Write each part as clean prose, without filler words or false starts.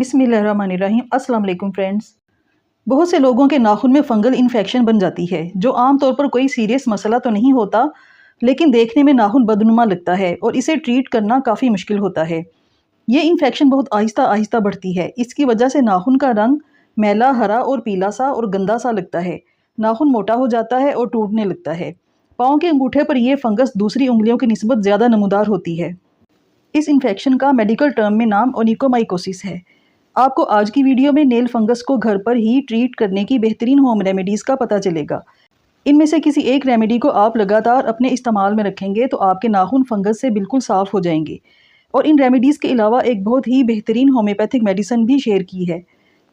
बिस्मिल्लाहिर्रहमानिर्रहीम। अस्सलाम वालेकुम फ्रेंड्स। बहुत से लोगों के नाखून में फंगल इन्फेक्शन बन जाती है, जो आम तौर पर कोई सीरियस मसला तो नहीं होता, लेकिन देखने में नाखून बदनुमा लगता है और इसे ट्रीट करना काफ़ी मुश्किल होता है। ये इन्फेक्शन बहुत आहिस्ता आहिस्ता बढ़ती है। इसकी वजह से नाखून का रंग मैला, हरा और पीला सा और गंदा सा लगता है। नाखून मोटा हो जाता है और टूटने लगता है। पाँव के अंगूठे पर यह फंगस दूसरी उंगलियों की निस्बत ज़्यादा नमूदार होती है। इस इन्फेक्शन का मेडिकल टर्म में नाम ओनिकोमाइकोसिस है। आपको आज की वीडियो में नेल फंगस को घर पर ही ट्रीट करने की बेहतरीन होम रेमेडीज़ का पता चलेगा। इनमें से किसी एक रेमेडी को आप लगातार अपने इस्तेमाल में रखेंगे तो आपके नाखून फंगस से बिल्कुल साफ़ हो जाएंगे। और इन रेमेडीज़ के अलावा एक बहुत ही बेहतरीन होम्योपैथिक मेडिसिन भी शेयर की है,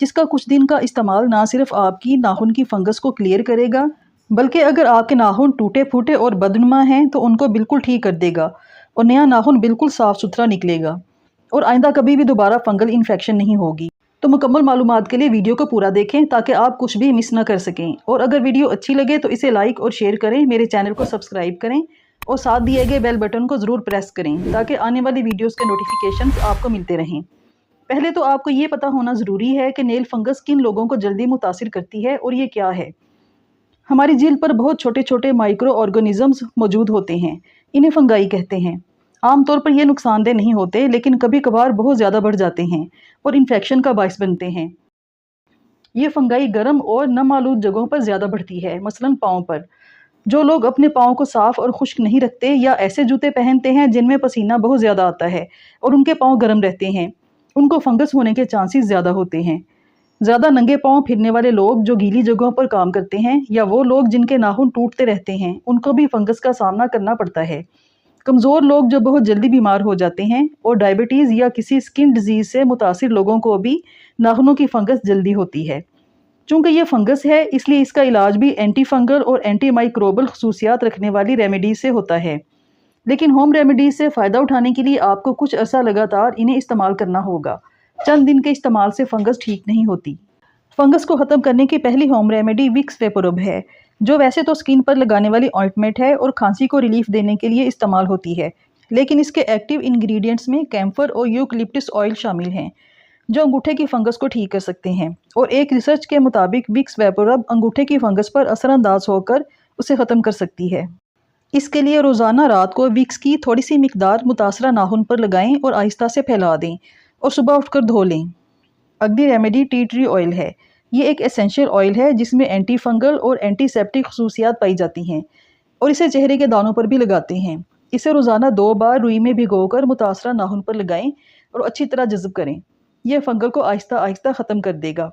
जिसका कुछ दिन का इस्तेमाल ना सिर्फ आपकी नाखून की फंगस को क्लियर करेगा, बल्कि अगर आपके नाखून टूटे फूटे और बदनुमा हैं तो उनको बिल्कुल ठीक कर देगा और नया नाखून बिल्कुल साफ़ सुथरा निकलेगा और आइंदा कभी भी दोबारा फंगल इन्फेक्शन नहीं होगी। तो मुकम्मल मालूमात के लिए वीडियो को पूरा देखें ताकि आप कुछ भी मिस ना कर सकें। और अगर वीडियो अच्छी लगे तो इसे लाइक और शेयर करें, मेरे चैनल को सब्सक्राइब करें और साथ दिए गए बेल बटन को ज़रूर प्रेस करें ताकि आने वाली वीडियोज़ के नोटिफिकेशंस आपको मिलते रहें। पहले तो आपको ये पता होना ज़रूरी है कि नेल फंगस किन लोगों को जल्दी मुतासिर करती है और ये क्या है। हमारी जिल्द पर बहुत छोटे छोटे माइक्रो ऑर्गेनिजम्स मौजूद होते हैं, इन्हें फंगाई कहते हैं। आमतौर पर ये नुकसानदेह नहीं होते, लेकिन कभी कभार बहुत ज़्यादा बढ़ जाते हैं और इन्फेक्शन का बायस बनते हैं। ये फंगाई गर्म और नमालूद जगहों पर ज़्यादा बढ़ती है, मसलन पाँव पर। जो लोग अपने पाँव को साफ़ और खुश्क नहीं रखते या ऐसे जूते पहनते हैं जिनमें पसीना बहुत ज़्यादा आता है और उनके पाँव गर्म रहते हैं, उनको फंगस होने के चांसेस ज़्यादा होते हैं। ज़्यादा नंगे पाँव फिरने वाले लोग जो गीली जगहों पर काम करते हैं या वो लोग जिनके नाखून टूटते रहते हैं, उनको भी फंगस का सामना करना पड़ता है। कमज़ोर लोग जो बहुत जल्दी बीमार हो जाते हैं और डायबिटीज़ या किसी स्किन डिजीज़ से मुतासिर लोगों को भी नाखूनों की फंगस जल्दी होती है। चूँकि ये फंगस है, इसलिए इसका इलाज भी एंटी फंगल और एंटी माइक्रोबल खसूसियात रखने वाली रेमेडीज़ से होता है। लेकिन होम रेमेडीज़ से फ़ायदा उठाने के लिए आपको कुछ अर्सा लगातार इन्हें इस्तेमाल करना होगा। चंद दिन के इस्तेमाल से फंगस ठीक नहीं होती। फंगस को ख़त्म करने की पहली होम रेमेडी विक्स वेपोरब है, जो वैसे तो स्किन पर लगाने वाली ऑइंटमेंट है और खांसी को रिलीफ देने के लिए इस्तेमाल होती है, लेकिन इसके एक्टिव इंग्रेडिएंट्स में कैम्फर और यूकलिप्टस ऑयल शामिल हैं, जो अंगूठे की फंगस को ठीक कर सकते हैं। और एक रिसर्च के मुताबिक विक्स वेपोरब अंगूठे की फंगस पर असरअंदाज होकर उसे ख़त्म कर सकती है। इसके लिए रोज़ाना रात को विक्स की थोड़ी सी मिकदार मुतासरा नाखून पर लगाएं और आहिस्ता से फैला दें और सुबह उठकर धो लें। अगली रेमेडी टी ट्री ऑयल है। ये एक एसेंशियल ऑयल है जिसमें एंटी फंगल और एंटीसेप्टिक खसूसियात पाई जाती हैं और इसे चेहरे के दानों पर भी लगाते हैं। इसे रोज़ाना 2 बार रुई में भिगोकर मुतासरा नाखून पर लगाएं और अच्छी तरह जज़ब करें। यह फंगल को आहिस्ता आहिस्ता ख़त्म कर देगा।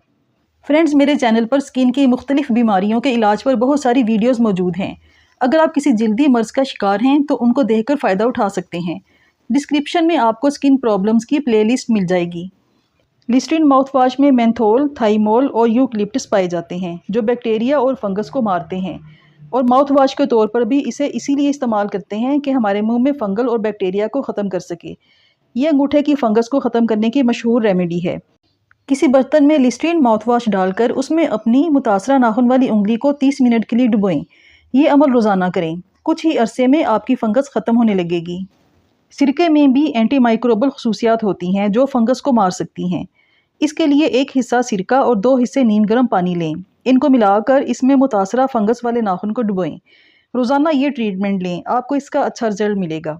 फ्रेंड्स, मेरे चैनल पर स्किन की मुख्तलिफ बीमारियों के इलाज पर बहुत सारी वीडियोज़ मौजूद हैं। अगर आप किसी जल्दी मर्ज़ का शिकार हैं तो उनको देखकर फ़ायदा उठा सकते हैं। डिस्क्रिप्शन में आपको स्किन प्रॉब्लम्स की प्लेलिस्ट मिल जाएगी। लिस्ट्रीन माउथ वाश में मेंथोल, थाइमोल और यूकलिप्टस पाए जाते हैं, जो बैक्टीरिया और फंगस को मारते हैं। और माउथ वाश के तौर पर भी इसे इसीलिए इस्तेमाल करते हैं कि हमारे मुंह में फंगल और बैक्टीरिया को ख़त्म कर सके। ये अंगूठे की फंगस को ख़त्म करने की मशहूर रेमेडी है। किसी बर्तन में लिस्ट्रीन माउथ वाश डालकर उसमें अपनी मुतासरा नाखून वाली उंगली को 30 मिनट के लिए डुबोएं। ये अमल रोज़ाना करें। कुछ ही अरसे में आपकी फंगस ख़त्म होने लगेगी। सिरके में भी एंटी माइक्रोबल खसूसियात होती हैं जो फंगस को मार सकती हैं। इसके लिए 1 हिस्सा सिरका और 2 हिस्से नीम गर्म पानी लें। इनको मिलाकर इसमें मुतासरा फंगस वाले नाखून को डुबोएं। रोज़ाना ये ट्रीटमेंट लें, आपको इसका अच्छा रिजल्ट मिलेगा।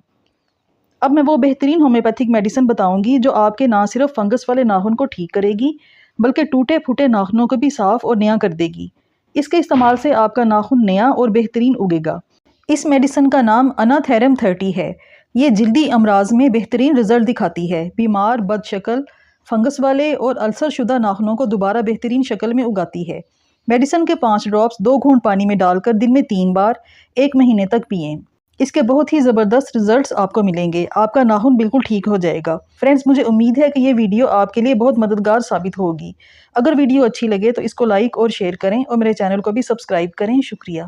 अब मैं वो बेहतरीन होम्योपैथिक मेडिसिन बताऊंगी जो आपके ना सिर्फ फंगस वाले नाखून को ठीक करेगी, बल्कि टूटे फूटे नाखूनों को भी साफ़ और नया कर देगी। इसके इस्तेमाल से आपका नाखून नया और बेहतरीन उगेगा। इस मेडिसिन का नाम अनाथेरम 30 है। ये जल्दी अमराज में बेहतरीन रिजल्ट दिखाती है। बीमार, बदशक्ल, फंगस वाले और अल्सर शुदा नाखूनों को दोबारा बेहतरीन शक्ल में उगाती है। मेडिसिन के 5 ड्रॉप्स 2 घूंट पानी में डालकर दिन में 3 बार 1 महीने तक पिएं। इसके बहुत ही ज़बरदस्त रिजल्ट्स आपको मिलेंगे। आपका नाखून बिल्कुल ठीक हो जाएगा। फ्रेंड्स, मुझे उम्मीद है कि ये वीडियो आपके लिए बहुत मददगार साबित होगी। अगर वीडियो अच्छी लगे तो इसको लाइक और शेयर करें और मेरे चैनल को भी सब्सक्राइब करें। शुक्रिया।